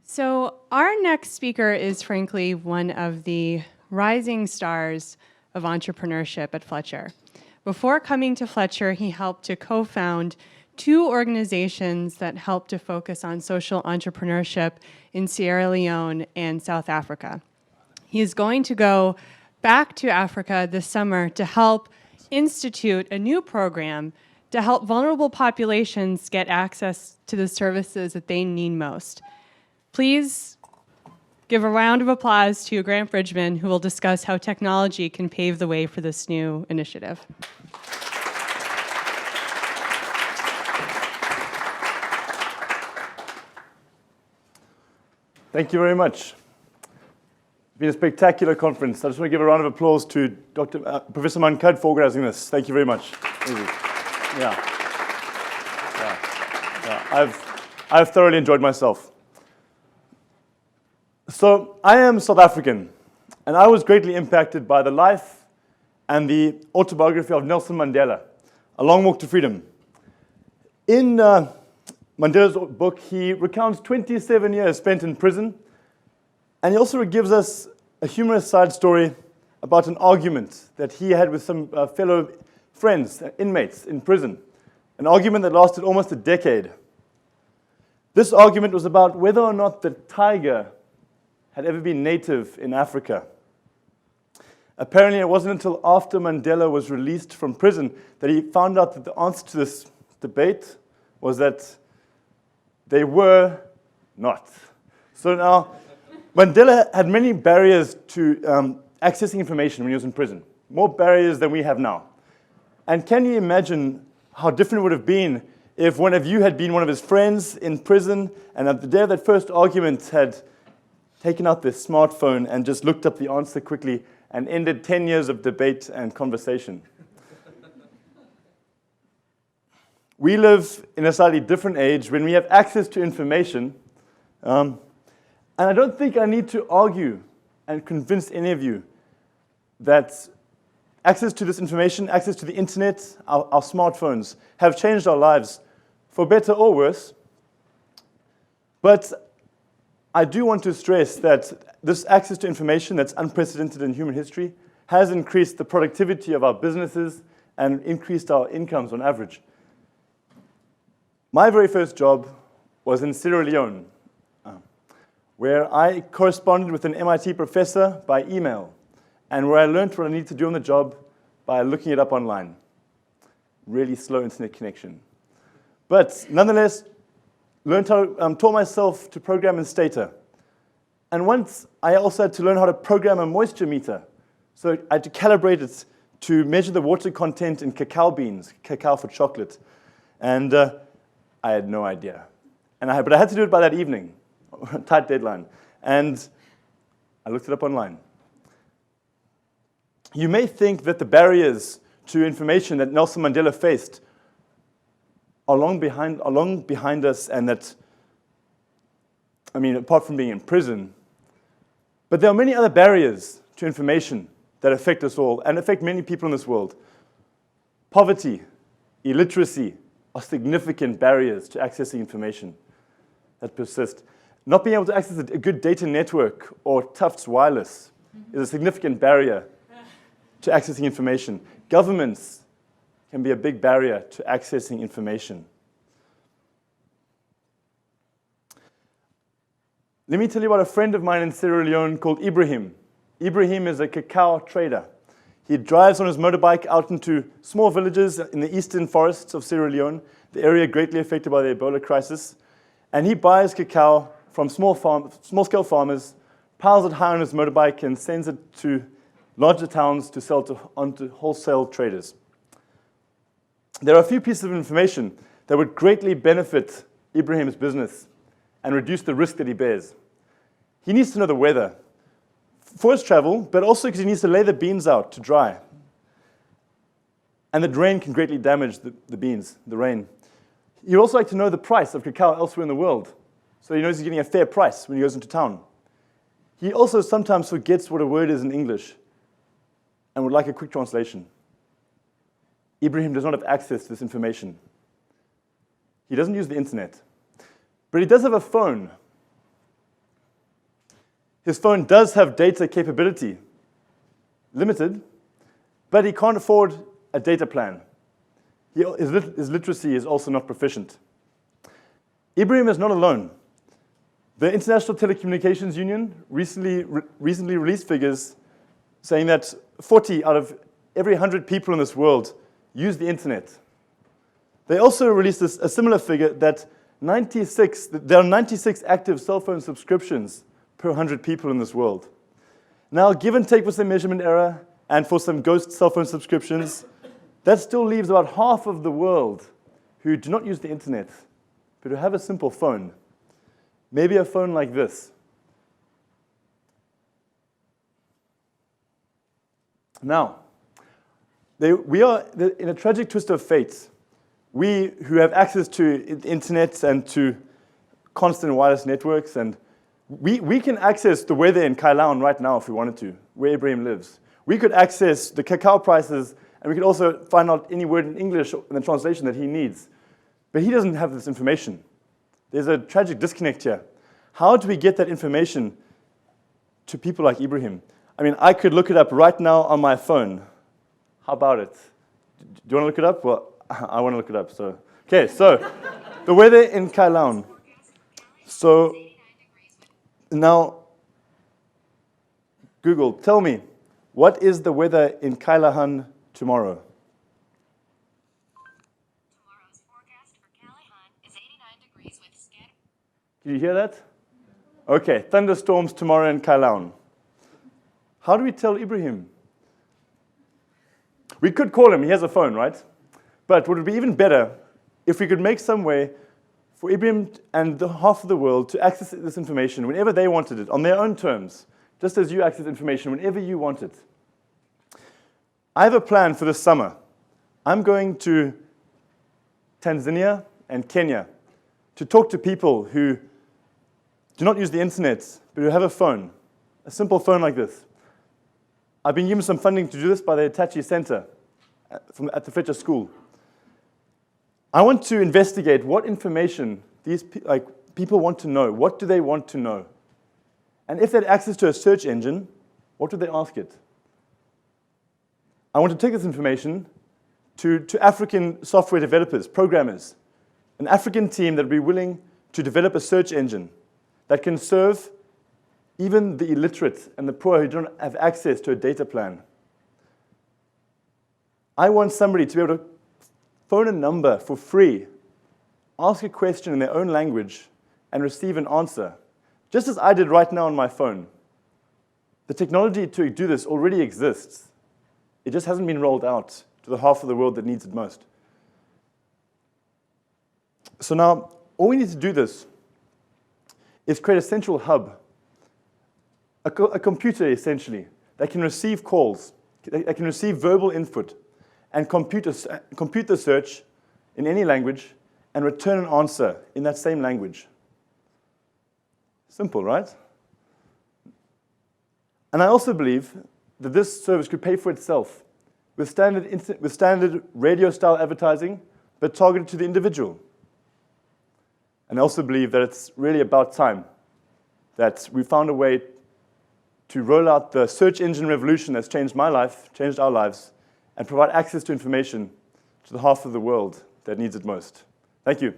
So our next speaker is frankly one of the rising stars of entrepreneurship at Fletcher. Before coming to Fletcher, he helped to co-found two organizations that help to focus on social entrepreneurship in Sierra Leone and South Africa. He is going to go back to Africa this summer to help institute a new program to help vulnerable populations get access to the services that they need most. Please give a round of applause to Grant Bridgman, who will discuss how technology can pave the way for this new initiative. Thank you very much. It's been a spectacular conference. I just want to give a round of applause to Professor Mankad for organizing this. Thank you very much. I've thoroughly enjoyed myself. So I am South African, and I was greatly impacted by the life and the autobiography of Nelson Mandela, A Long Walk to Freedom. In Mandela's book, he recounts 27 years spent in prison, and he also gives us a humorous side story about an argument that he had with some fellow friends, inmates in prison, an argument that lasted almost a decade. This argument was about whether or not the tiger had ever been native in Africa. Apparently, it wasn't until after Mandela was released from prison that he found out that the answer to this debate was that they were not. So now, Mandela had many barriers to accessing information when he was in prison, more barriers than we have now. And can you imagine how different it would have been if one of you had been one of his friends in prison and at the day of that first argument had taken out their smartphone and just looked up the answer quickly and ended 10 years of debate and conversation? We live in a slightly different age when we have access to information. And I don't think I need to argue and convince any of you that access to this information, access to the internet, our smartphones, have changed our lives for better or worse. But I do want to stress that this access to information that's unprecedented in human history has increased the productivity of our businesses and increased our incomes on average. My very first job was in Sierra Leone, where I corresponded with an MIT professor by email, and where I learned what I needed to do on the job by looking it up online. Really slow internet connection. But nonetheless, taught myself to program in Stata. And once I also had to learn how to program a moisture meter. So I had to calibrate it to measure the water content in cacao beans, cacao for chocolate. And I had no idea. But I had to do it by that evening, tight deadline. And I looked it up online. You may think that the barriers to information that Nelson Mandela faced are long behind us, and that, apart from being in prison, but there are many other barriers to information that affect us all and affect many people in this world. Poverty, illiteracy are significant barriers to accessing information that persist. Not being able to access a good data network or Tufts Wireless is a significant barrier to accessing information. Governments can be a big barrier to accessing information. Let me tell you about a friend of mine in Sierra Leone called Ibrahim. Ibrahim is a cacao trader. He drives on his motorbike out into small villages in the eastern forests of Sierra Leone, the area greatly affected by the Ebola crisis, and he buys cacao from small-scale farmers, piles it high on his motorbike, and sends it to larger towns to sell onto wholesale traders. There are a few pieces of information that would greatly benefit Ibrahim's business and reduce the risk that he bears. He needs to know the weather for his travel, but also because he needs to lay the beans out to dry. And the rain can greatly damage the beans, the rain. He'd also like to know the price of cacao elsewhere in the world, so he knows he's getting a fair price when he goes into town. He also sometimes forgets what a word is in English and would like a quick translation. Ibrahim does not have access to this information. He doesn't use the internet. But he does have a phone. His phone does have data capability, limited, but he can't afford a data plan. His literacy is also not proficient. Ibrahim is not alone. The International Telecommunications Union recently released figures saying that 40 out of every 100 people in this world use the internet. They also released a similar figure that there are 96 active cell phone subscriptions per 100 people in this world. Now, give and take for some measurement error and for some ghost cell phone subscriptions, that still leaves about half of the world who do not use the internet, but who have a simple phone. Maybe a phone like this. Now, we are in a tragic twist of fate. We who have access to the internet and to constant wireless networks, and we can access the weather in Kailaun right now if we wanted to, where Ibrahim lives. We could access the cacao prices, and we could also find out any word in English in the translation that he needs. But he doesn't have this information. There's a tragic disconnect here. How do we get that information to people like Ibrahim? I mean, I could look it up right now on my phone. How about it? Do you want to look it up? Well, I want to look it up. So, okay, so the weather in Kailaun. So now, Google, tell me, what is the weather in Kailaun tomorrow? Tomorrow's forecast for Kailaun is 89 degrees with scattered. Did you hear that? Okay, thunderstorms tomorrow in Kailaun. How do we tell Ibrahim? We could call him, he has a phone, right? But would it be even better if we could make some way for Ibrahim and the half of the world to access this information whenever they wanted it, on their own terms, just as you access information whenever you want it? I have a plan for this summer. I'm going to Tanzania and Kenya to talk to people who do not use the internet, but who have a phone, a simple phone like this. I've been given some funding to do this by the Hitachi Center at the Fletcher School. I want to investigate what information these people want to know. What do they want to know? And if they had access to a search engine, what would they ask it? I want to take this information to African software developers, programmers, an African team that would be willing to develop a search engine that can serve even the illiterate and the poor who don't have access to a data plan. I want somebody to be able to phone a number for free, ask a question in their own language, and receive an answer, just as I did right now on my phone. The technology to do this already exists. It just hasn't been rolled out to the half of the world that needs it most. So now, all we need to do this is create a central hub, a computer, essentially, that can receive calls, that can receive verbal input, and compute the search in any language, and return an answer in that same language. Simple, right? And I also believe that this service could pay for itself with standard radio-style advertising, but targeted to the individual. And I also believe that it's really about time that we found a way to roll out the search engine revolution that's changed my life, changed our lives, and provide access to information to the half of the world that needs it most. Thank you.